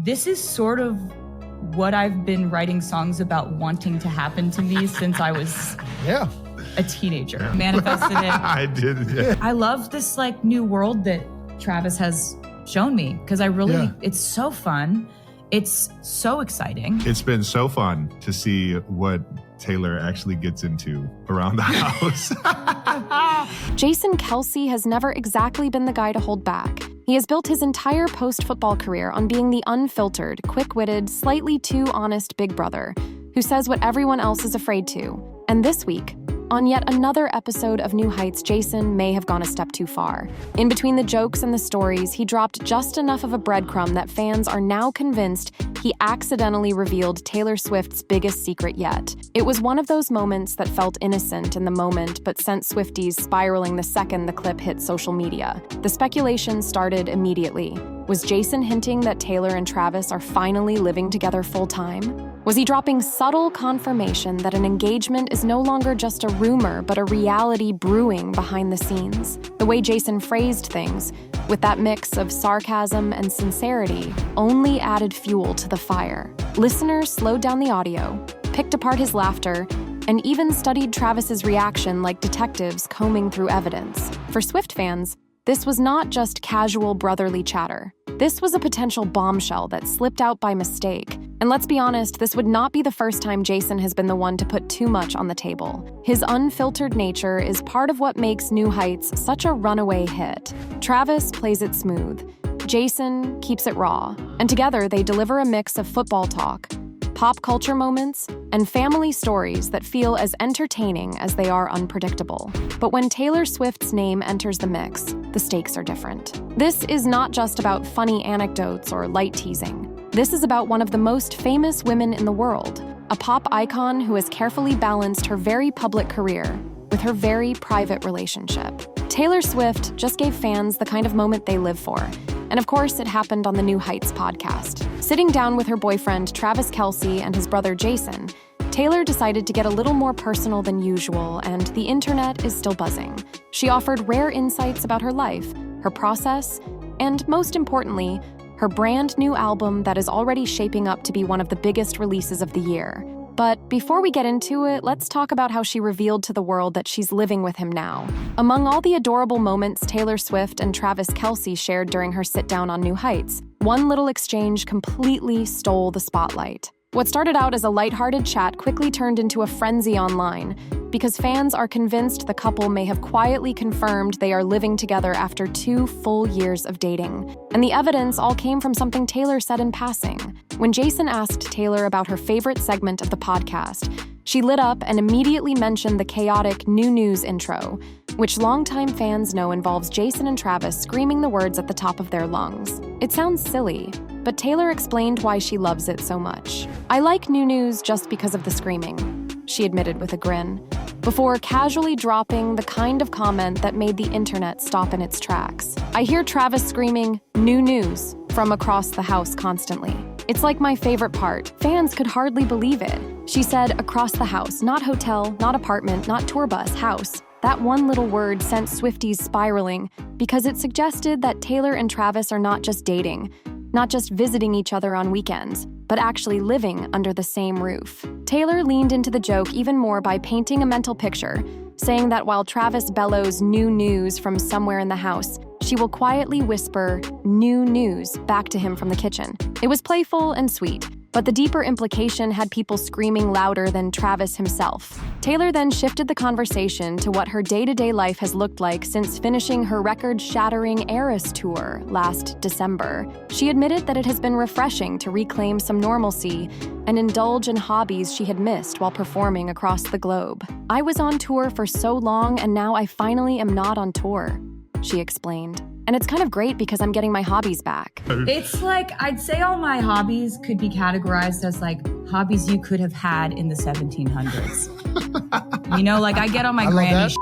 this is sort of what I've been writing songs about wanting to happen to me since I was a teenager. Manifested it. I did. Yeah. I love this like new world that Travis has shown me because it's so fun. It's so exciting. It's been so fun to see what Taylor actually gets into around the house. Jason Kelce has never exactly been the guy to hold back. He has built his entire post-football career on being the unfiltered, quick-witted, slightly too honest big brother who says what everyone else is afraid to. And this week, on yet another episode of New Heights, Jason may have gone a step too far. In between the jokes and the stories, he dropped just enough of a breadcrumb that fans are now convinced he accidentally revealed Taylor Swift's biggest secret yet. It was one of those moments that felt innocent in the moment but sent Swifties spiraling the second the clip hit social media. The speculation started immediately. Was Jason hinting that Taylor and Travis are finally living together full-time? Was he dropping subtle confirmation that an engagement is no longer just a rumor, but a reality brewing behind the scenes? The way Jason phrased things, with that mix of sarcasm and sincerity, only added fuel to the fire. Listeners slowed down the audio, picked apart his laughter, and even studied Travis's reaction like detectives combing through evidence. For Swift fans, this was not just casual brotherly chatter. This was a potential bombshell that slipped out by mistake. And let's be honest, this would not be the first time Jason has been the one to put too much on the table. His unfiltered nature is part of what makes New Heights such a runaway hit. Travis plays it smooth. Jason keeps it raw. And together they deliver a mix of football talk, pop culture moments, and family stories that feel as entertaining as they are unpredictable. But when Taylor Swift's name enters the mix, the stakes are different. This is not just about funny anecdotes or light teasing. This is about one of the most famous women in the world, a pop icon who has carefully balanced her very public career with her very private relationship. Taylor Swift just gave fans the kind of moment they live for. And of course, it happened on the New Heights podcast. Sitting down with her boyfriend, Travis Kelce, and his brother, Jason, Taylor decided to get a little more personal than usual, and the internet is still buzzing. She offered rare insights about her life, her process, and most importantly, her brand new album that is already shaping up to be one of the biggest releases of the year. But before we get into it, let's talk about how she revealed to the world that she's living with him now. Among all the adorable moments Taylor Swift and Travis Kelce shared during her sit-down on New Heights, one little exchange completely stole the spotlight. What started out as a lighthearted chat quickly turned into a frenzy online because fans are convinced the couple may have quietly confirmed they are living together after 2 full years of dating. And the evidence all came from something Taylor said in passing. When Jason asked Taylor about her favorite segment of the podcast, she lit up and immediately mentioned the chaotic New News intro, which longtime fans know involves Jason and Travis screaming the words at the top of their lungs. It sounds silly, but Taylor explained why she loves it so much. "I like New News just because of the screaming," she admitted with a grin, before casually dropping the kind of comment that made the internet stop in its tracks. "I hear Travis screaming, 'New News,' from across the house constantly. It's like my favorite part. Fans could hardly believe it." She said across the house, not hotel, not apartment, not tour bus, house. That one little word sent Swifties spiraling because it suggested that Taylor and Travis are not just dating, not just visiting each other on weekends, but actually living under the same roof. Taylor leaned into the joke even more by painting a mental picture, saying that while Travis bellows "new news" from somewhere in the house, she will quietly whisper "new news" back to him from the kitchen. It was playful and sweet, but the deeper implication had people screaming louder than Travis himself. Taylor then shifted the conversation to what her day-to-day life has looked like since finishing her record-shattering Eras tour last December. She admitted that it has been refreshing to reclaim some normalcy and indulge in hobbies she had missed while performing across the globe. "I was on tour for so long, and now I finally am not on tour," she explained. "And it's kind of great because I'm getting my hobbies back." It's like, I'd say all my hobbies could be categorized as like hobbies you could have had in the 1700s. You know, like I get on my granny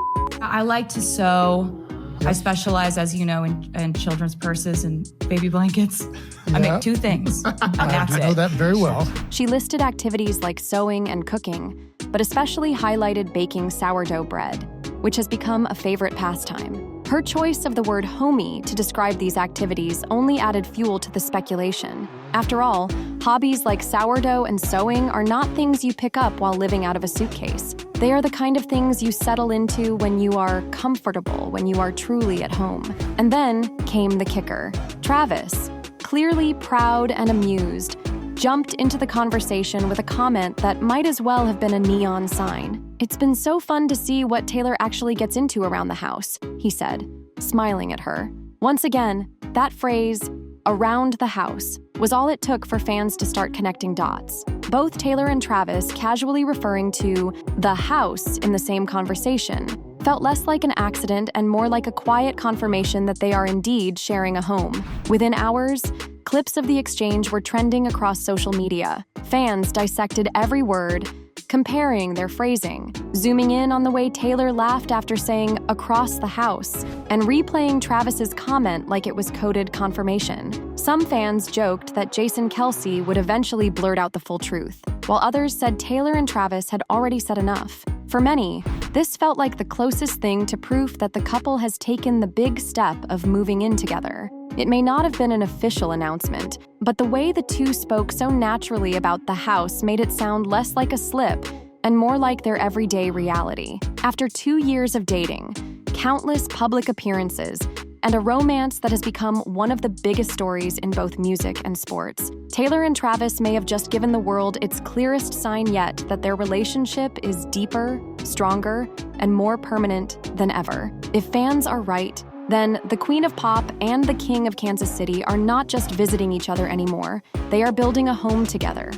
I like to sew. Yep. I specialize, as you know, in children's purses and baby blankets. I make 2 things, and that's it. I know that very well. She listed activities like sewing and cooking, but especially highlighted baking sourdough bread, which has become a favorite pastime. Her choice of the word homie to describe these activities only added fuel to the speculation. After all, hobbies like sourdough and sewing are not things you pick up while living out of a suitcase. They are the kind of things you settle into when you are comfortable, when you are truly at home. And then came the kicker. Travis, clearly proud and amused, jumped into the conversation with a comment that might as well have been a neon sign. "It's been so fun to see what Taylor actually gets into around the house," he said, smiling at her. Once again, that phrase, "around the house," was all it took for fans to start connecting dots. Both Taylor and Travis casually referring to the house in the same conversation felt less like an accident and more like a quiet confirmation that they are indeed sharing a home. Within hours, clips of the exchange were trending across social media. Fans dissected every word, comparing their phrasing, zooming in on the way Taylor laughed after saying "across the house," and replaying Travis's comment like it was coded confirmation. Some fans joked that Jason Kelce would eventually blurt out the full truth, while others said Taylor and Travis had already said enough. For many, this felt like the closest thing to proof that the couple has taken the big step of moving in together. It may not have been an official announcement, but the way the two spoke so naturally about the house made it sound less like a slip and more like their everyday reality. After 2 years of dating, countless public appearances, and a romance that has become one of the biggest stories in both music and sports, Taylor and Travis may have just given the world its clearest sign yet that their relationship is deeper, stronger, and more permanent than ever. If fans are right, then the Queen of Pop and the King of Kansas City are not just visiting each other anymore. They are building a home together,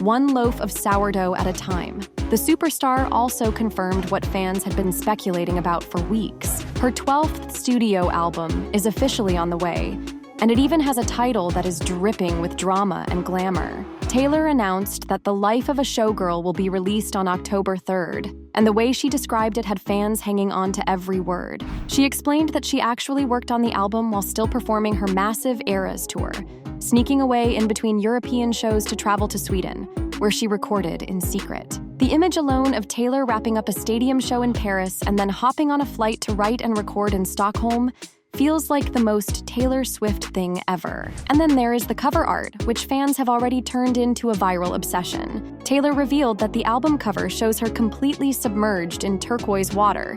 one loaf of sourdough at a time. The superstar also confirmed what fans had been speculating about for weeks. Her 12th studio album is officially on the way, and it even has a title that is dripping with drama and glamour. Taylor announced that The Life of a Showgirl will be released on October 3rd, and the way she described it had fans hanging on to every word. She explained that she actually worked on the album while still performing her massive Eras tour, sneaking away in between European shows to travel to Sweden, where she recorded in secret. The image alone of Taylor wrapping up a stadium show in Paris and then hopping on a flight to write and record in Stockholm feels like the most Taylor Swift thing ever. And then there is the cover art, which fans have already turned into a viral obsession. Taylor revealed that the album cover shows her completely submerged in turquoise water,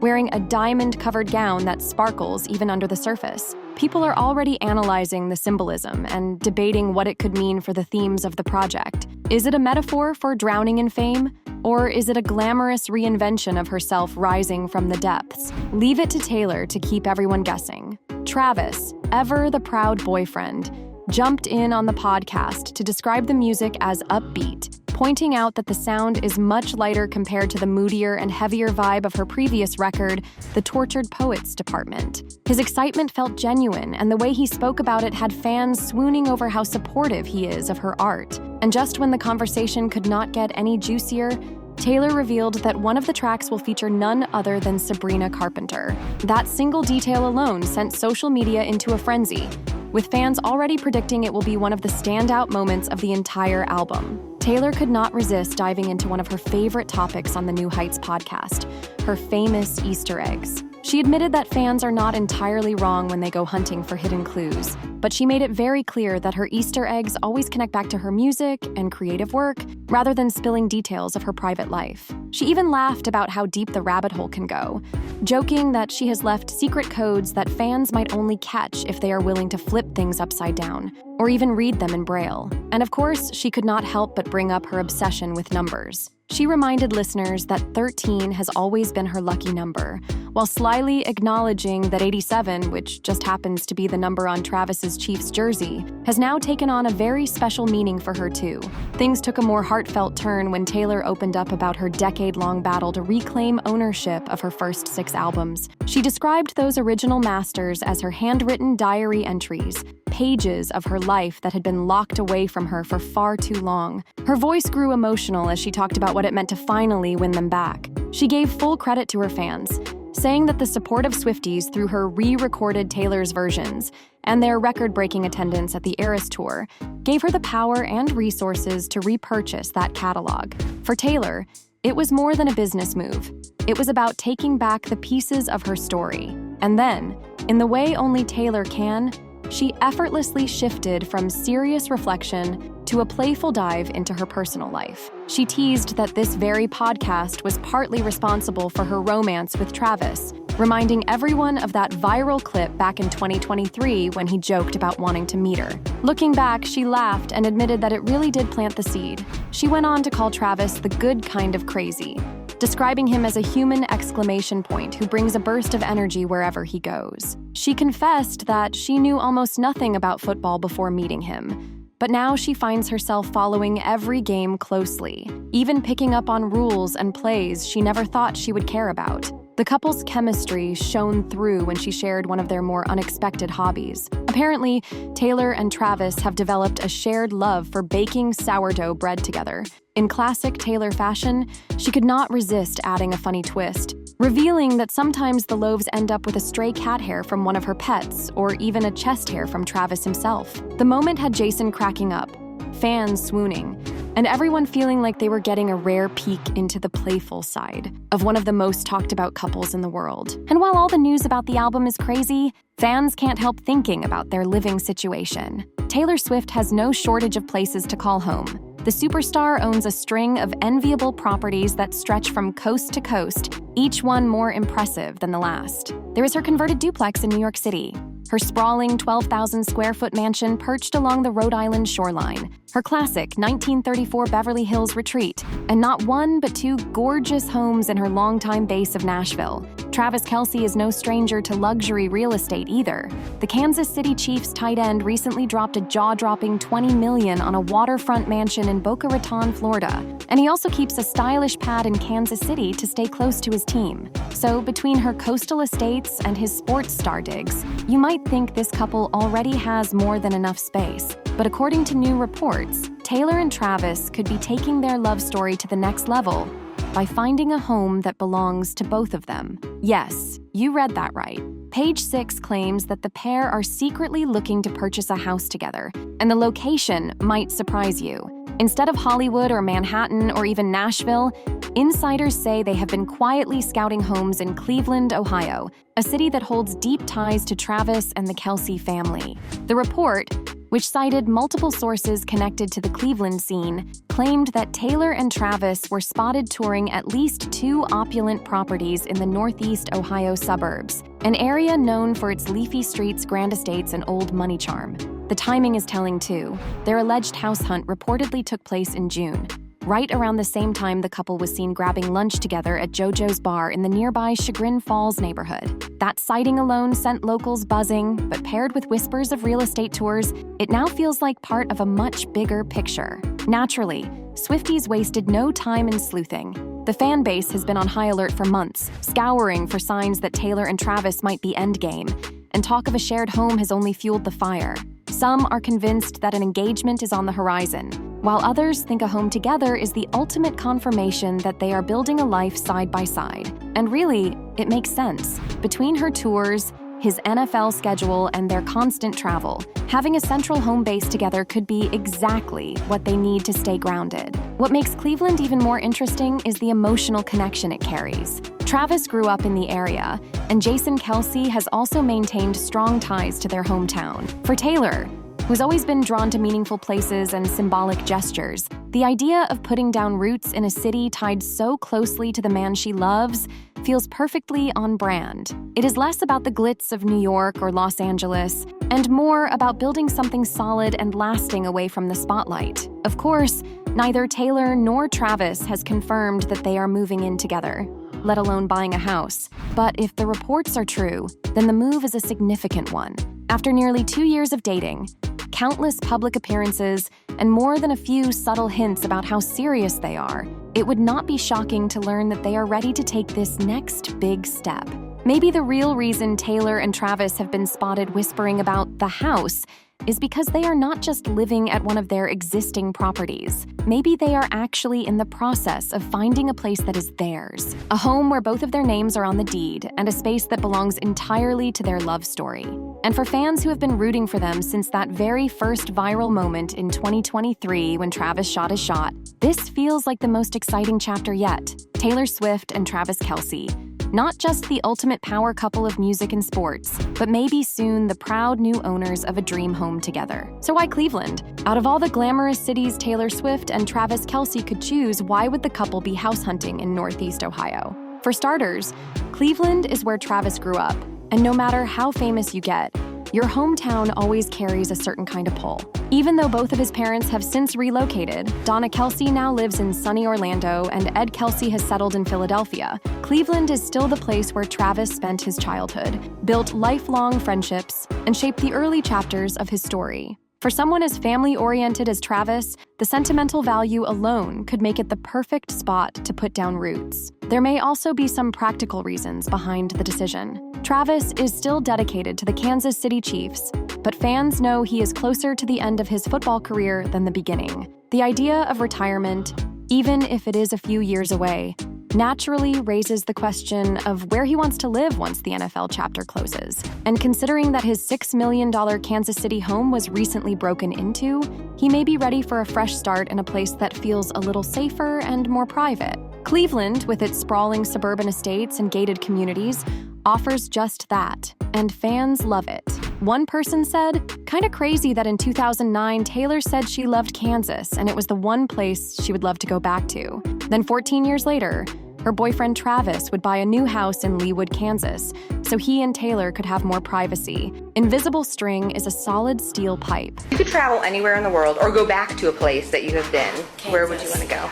wearing a diamond-covered gown that sparkles even under the surface. People are already analyzing the symbolism and debating what it could mean for the themes of the project. Is it a metaphor for drowning in fame? Or is it a glamorous reinvention of herself rising from the depths? Leave it to Taylor to keep everyone guessing. Travis, ever the proud boyfriend, jumped in on the podcast to describe the music as upbeat, pointing out that the sound is much lighter compared to the moodier and heavier vibe of her previous record, The Tortured Poets Department. His excitement felt genuine, and the way he spoke about it had fans swooning over how supportive he is of her art. And just when the conversation could not get any juicier, Taylor revealed that one of the tracks will feature none other than Sabrina Carpenter. That single detail alone sent social media into a frenzy, with fans already predicting it will be one of the standout moments of the entire album. Taylor could not resist diving into one of her favorite topics on the New Heights podcast, her famous Easter eggs. She admitted that fans are not entirely wrong when they go hunting for hidden clues, but she made it very clear that her Easter eggs always connect back to her music and creative work, rather than spilling details of her private life. She even laughed about how deep the rabbit hole can go, joking that she has left secret codes that fans might only catch if they are willing to flip things upside down, or even read them in Braille. And of course, she could not help but bring up her obsession with numbers. She reminded listeners that 13 has always been her lucky number, while slyly acknowledging that 87, which just happens to be the number on Travis's Chiefs jersey, has now taken on a very special meaning for her too. Things took a more heartfelt turn when Taylor opened up about her decade-long battle to reclaim ownership of her first 6 albums. She described those original masters as her handwritten diary entries, pages of her life that had been locked away from her for far too long. Her voice grew emotional as she talked about what it meant to finally win them back. She gave full credit to her fans, saying that the support of Swifties through her re-recorded Taylor's versions and their record-breaking attendance at the Eras Tour gave her the power and resources to repurchase that catalog. For Taylor, it was more than a business move. It was about taking back the pieces of her story. And then, in the way only Taylor can, she effortlessly shifted from serious reflection to a playful dive into her personal life. She teased that this very podcast was partly responsible for her romance with Travis, reminding everyone of that viral clip back in 2023 when he joked about wanting to meet her. Looking back, she laughed and admitted that it really did plant the seed. She went on to call Travis the good kind of crazy, describing him as a human exclamation point who brings a burst of energy wherever he goes. She confessed that she knew almost nothing about football before meeting him, but now she finds herself following every game closely, even picking up on rules and plays she never thought she would care about. The couple's chemistry shone through when she shared one of their more unexpected hobbies. Apparently, Taylor and Travis have developed a shared love for baking sourdough bread together. In classic Taylor fashion, she could not resist adding a funny twist, revealing that sometimes the loaves end up with a stray cat hair from one of her pets, or even a chest hair from Travis himself. The moment had Jason cracking up, fans swooning, and everyone feeling like they were getting a rare peek into the playful side of one of the most talked about couples in the world. And while all the news about the album is crazy, fans can't help thinking about their living situation. Taylor Swift has no shortage of places to call home. The superstar owns a string of enviable properties that stretch from coast to coast, each one more impressive than the last. There is her converted duplex in New York City, her sprawling 12,000-square-foot mansion perched along the Rhode Island shoreline, her classic 1934 Beverly Hills retreat, and not one but two gorgeous homes in her longtime base of Nashville. Travis Kelce is no stranger to luxury real estate either. The Kansas City Chiefs tight end recently dropped a jaw-dropping $20 million on a waterfront mansion in Boca Raton, Florida, and he also keeps a stylish pad in Kansas City to stay close to his team. So between her coastal estates and his sports star digs, you might think this couple already has more than enough space. But according to new reports, Taylor and Travis could be taking their love story to the next level by finding a home that belongs to both of them. Yes, you read that right. Page 6 claims that the pair are secretly looking to purchase a house together, and the location might surprise you. Instead of Hollywood or Manhattan or even Nashville, insiders say they have been quietly scouting homes in Cleveland, Ohio, a city that holds deep ties to Travis and the Kelce family. The report, which cited multiple sources connected to the Cleveland scene, claimed that Taylor and Travis were spotted touring at least two opulent properties in the northeast Ohio suburbs, an area known for its leafy streets, grand estates, and old money charm. The timing is telling too. Their alleged house hunt reportedly took place in June, right around the same time the couple was seen grabbing lunch together at JoJo's Bar in the nearby Chagrin Falls neighborhood. That sighting alone sent locals buzzing, but paired with whispers of real estate tours, it now feels like part of a much bigger picture. Naturally, Swifties wasted no time in sleuthing. The fan base has been on high alert for months, scouring for signs that Taylor and Travis might be endgame, and talk of a shared home has only fueled the fire. Some are convinced that an engagement is on the horizon, while others think a home together is the ultimate confirmation that they are building a life side by side. And really, it makes sense. Between her tours, his NFL schedule, and their constant travel, having a central home base together could be exactly what they need to stay grounded. What makes Cleveland even more interesting is the emotional connection it carries. Travis grew up in the area, and Jason Kelce has also maintained strong ties to their hometown. For Taylor, who's always been drawn to meaningful places and symbolic gestures, the idea of putting down roots in a city tied so closely to the man she loves feels perfectly on brand. It is less about the glitz of New York or Los Angeles, and more about building something solid and lasting away from the spotlight. Of course, neither Taylor nor Travis has confirmed that they are moving in together, let alone buying a house. But if the reports are true, then the move is a significant one. After nearly 2 years of dating, countless public appearances, and more than a few subtle hints about how serious they are, it would not be shocking to learn that they are ready to take this next big step. Maybe the real reason Taylor and Travis have been spotted whispering about the house is because they are not just living at one of their existing properties. Maybe they are actually in the process of finding a place that is theirs, a home where both of their names are on the deed, and a space that belongs entirely to their love story. And for fans who have been rooting for them since that very first viral moment in 2023 when Travis shot his shot, this feels like the most exciting chapter yet. Taylor Swift and Travis Kelce, Not just the ultimate power couple of music and sports, but maybe soon the proud new owners of a dream home together. So why Cleveland? Out of all the glamorous cities Taylor Swift and Travis Kelce could choose, why would the couple be house hunting in Northeast Ohio? For starters, Cleveland is where Travis grew up, and no matter how famous you get, your hometown always carries a certain kind of pull. Even though both of his parents have since relocated, Donna Kelce now lives in sunny Orlando and Ed Kelce has settled in Philadelphia, Cleveland is still the place where Travis spent his childhood, built lifelong friendships, and shaped the early chapters of his story. For someone as family-oriented as Travis, the sentimental value alone could make it the perfect spot to put down roots. There may also be some practical reasons behind the decision. Travis is still dedicated to the Kansas City Chiefs, but fans know he is closer to the end of his football career than the beginning. The idea of retirement, even if it is a few years away, naturally raises the question of where he wants to live once the NFL chapter closes. And considering that his $6 million Kansas City home was recently broken into, he may be ready for a fresh start in a place that feels a little safer and more private. Cleveland, with its sprawling suburban estates and gated communities, offers just that, and fans love it. One person said, "Kinda crazy that in 2009, Taylor said she loved Kansas and it was the one place she would love to go back to. Then 14 years later, her boyfriend Travis would buy a new house in Leawood, Kansas, so he and Taylor could have more privacy. Invisible string is a solid steel pipe." You could travel anywhere in the world or go back to a place that you have been. Kansas. Where would you want to go?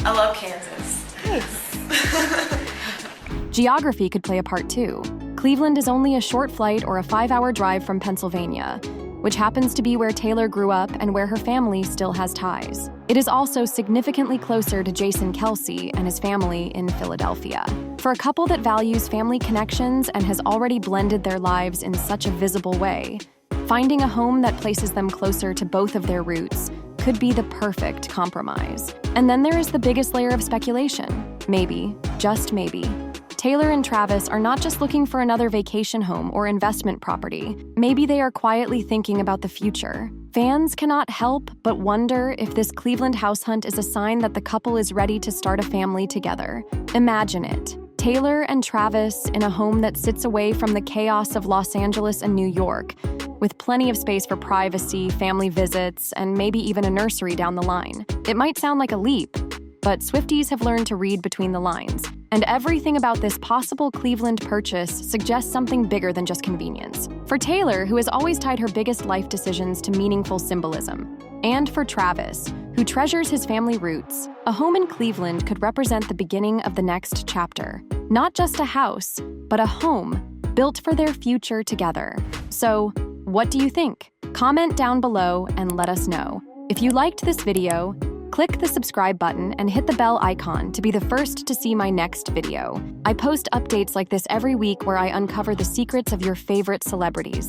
I love Kansas. Geography could play a part too. Cleveland is only a short flight or a 5-hour drive from Pennsylvania, which happens to be where Taylor grew up and where her family still has ties. It is also significantly closer to Jason Kelce and his family in Philadelphia. For a couple that values family connections and has already blended their lives in such a visible way, finding a home that places them closer to both of their roots could be the perfect compromise. And then there is the biggest layer of speculation. Maybe, just maybe, Taylor and Travis are not just looking for another vacation home or investment property. Maybe they are quietly thinking about the future. Fans cannot help but wonder if this Cleveland house hunt is a sign that the couple is ready to start a family together. Imagine it. Taylor and Travis in a home that sits away from the chaos of Los Angeles and New York, with plenty of space for privacy, family visits, and maybe even a nursery down the line. It might sound like a leap, but Swifties have learned to read between the lines. And everything about this possible Cleveland purchase suggests something bigger than just convenience. For Taylor, who has always tied her biggest life decisions to meaningful symbolism. And for Travis, who treasures his family roots, a home in Cleveland could represent the beginning of the next chapter. Not just a house, but a home built for their future together. So, what do you think? Comment down below and let us know. If you liked this video, click the subscribe button and hit the bell icon to be the first to see my next video. I post updates like this every week where I uncover the secrets of your favorite celebrities.